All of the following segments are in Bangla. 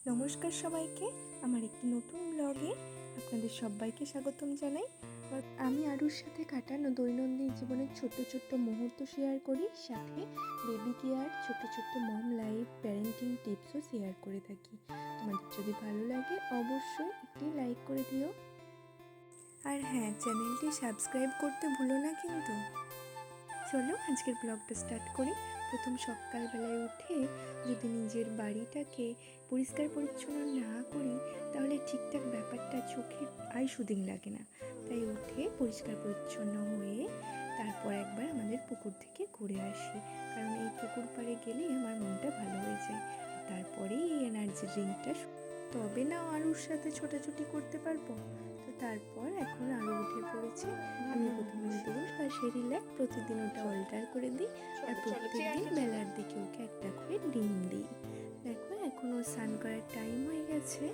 নমস্কার সবাইকে, আমার একটি নতুন ব্লগে আপনাদের সবাইকে স্বাগতম জানাই। আমি আরুর সাথে কাটানো দৈনন্দিন জীবনের ছোট্ট ছোট্ট মুহূর্ত শেয়ার করি, সাথে বেবি কেয়ার, ছোট্ট ছোট্ট মম লাইফ প্যারেন্টিং টিপসও শেয়ার করে থাকি। তোমাদের যদি ভালো লাগে অবশ্যই একটি লাইক করে দিও, আর হ্যাঁ, চ্যানেলটি সাবস্ক্রাইব করতে ভুলো না কিন্তু। চলো আজকের ব্লগটা স্টার্ট করি। প্রথম সকালবেলায় উঠে যদি নিজের বাড়িটাকে পরিষ্কার পরিচ্ছন্ন না করি তাহলে ঠিকঠাক ব্যাপারটা চোখে সুদিন লাগে না। তাই উঠে পরিষ্কার পরিচ্ছন্ন হয়ে তারপর একবার আমাদের পুকুর থেকে ঘুরে আসি, কারণ এই পুকুর পাড়ে গেলেই আমার মনটা ভালো হয়ে যায়। তারপরেই এই এনার্জি ড্রিঙ্কটা, তবে না আরুর সাথে ছোটাছুটি করতে পারবো। তো তারপর এখন আরও উঠে পড়েছে। আমি প্রথমে দুধ বা সেরিল্যাক প্রতিদিন ওটা অল্টার করে দিই, আর প্রত্যেকদিন বেলার দিকে ওকে একটা করে ডিম দিই। দেখো এখন ও স্নান করার টাইম হয়ে গেছে।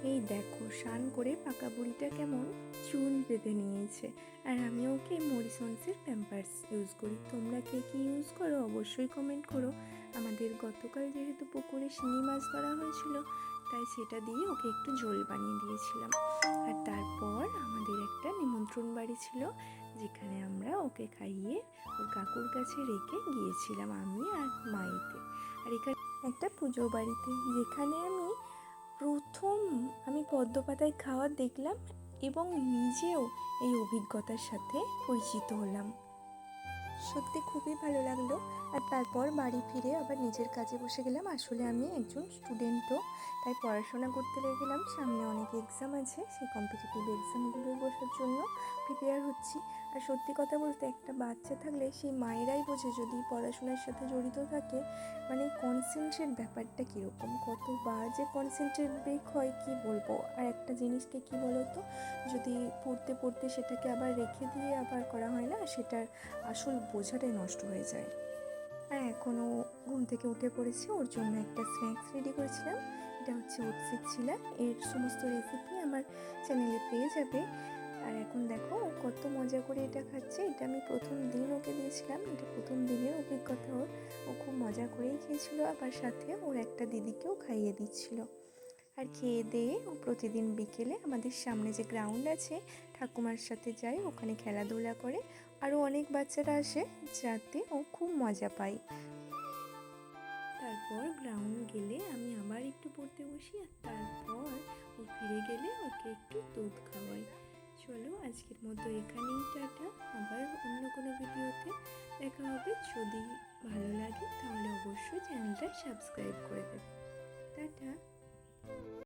এই দেখো স্নান করে পাকা বুড়িটা কেমন চুন বেঁধে নিয়েছে। আর আমি ওকে মরিসন্সের প্যাম্পার্স ইউজ করি। তোমরা কে কী ইউজ করো অবশ্যই কমেন্ট করো। আমাদের গতকাল যেহেতু পুকুরে শিঙি মাছ ধরা হয়েছিল, তাই সেটা দিয়ে ওকে একটু ঝোল বানিয়ে দিয়েছিলাম। আর তারপর আমাদের একটা নিমন্ত্রণ বাড়ি ছিল, যেখানে আমরা ওকে খাইয়ে ওর কাকুর কাছে রেখে গিয়েছিলাম, আমি আর মাইতে। আর এখানে একটা পুজো বাড়িতে, যেখানে প্রথম আমি পদ্ম পাতায় খাওয়া দেখলাম এবং নিজেও এই অভিজ্ঞতার সাথে পরিচিত হলাম। সত্যি খুবই ভালো লাগলো। আর তারপর বাড়ি ফিরে আবার নিজের কাজে বসে গেলাম। আসলে আমি একজন স্টুডেন্টও, তাই পড়াশোনা করতে লেগেলাম। সামনে অনেক এক্সাম আছে, সেই কম্পিটিটিভ এক্সামগুলো বসার জন্য প্রিপেয়ার হচ্ছি। আর সত্যি কথা বলতে, একটা বাচ্চা থাকলে সেই মায়েরাই বোঝে যদি পড়াশোনার সাথে জড়িত থাকে, মানে কনসেন্ট্রেট ব্যাপারটা কীরকম, কতবার যে কনসেন্ট্রেট ব্রেক হয় কি বলবো। আর একটা জিনিসকে কি বলতো, যদি পড়তে পড়তে সেটাকে আবার রেখে দিয়ে আবার করা হয় না, সেটার আসল বোঝাটাই নষ্ট হয়ে যায়। আর এখনও ঘুম থেকে উঠে পড়েছি, ওর জন্য একটা স্ন্যাক্স রেডি করেছিলাম। এটা হচ্ছে ওটসের ছিলা। এর সমস্ত রেসিপি আমার চ্যানেলে পেয়ে যাবে। আর এখন দেখো ও কত মজা করে এটা খাচ্ছে। এটা আমি প্রথম দিন ওকে দিয়েছিলাম, এটা প্রথম দিনের অভিজ্ঞতা ওর। ও খুব মজা করেই খেয়েছিল, আবার সাথে ওর একটা দিদিকেও খাইয়ে দিচ্ছিল। আর খেয়ে দিয়ে ও প্রতিদিন বিকেলে আমাদের সামনে যে গ্রাউন্ড আছে, ঠাকুমার সাথে যায়, ওখানে খেলাধুলা করে। আরও অনেক বাচ্চারা আসে, যাতে ও খুব মজা পায়। তারপর গ্রাউন্ড গেলে আমি আবার একটু পড়তে বসি, আর তারপর ও ফিরে গেলে ওকে একটু দুধ খাওয়াই। চলো আজকের মতো এখানেই টাটা, আবার অন্য কোনো ভিডিওতে দেখা হবে। যদি ভালো লাগে তাহলে অবশ্যই চ্যানেলটা সাবস্ক্রাইব করে দেবে। টাটা।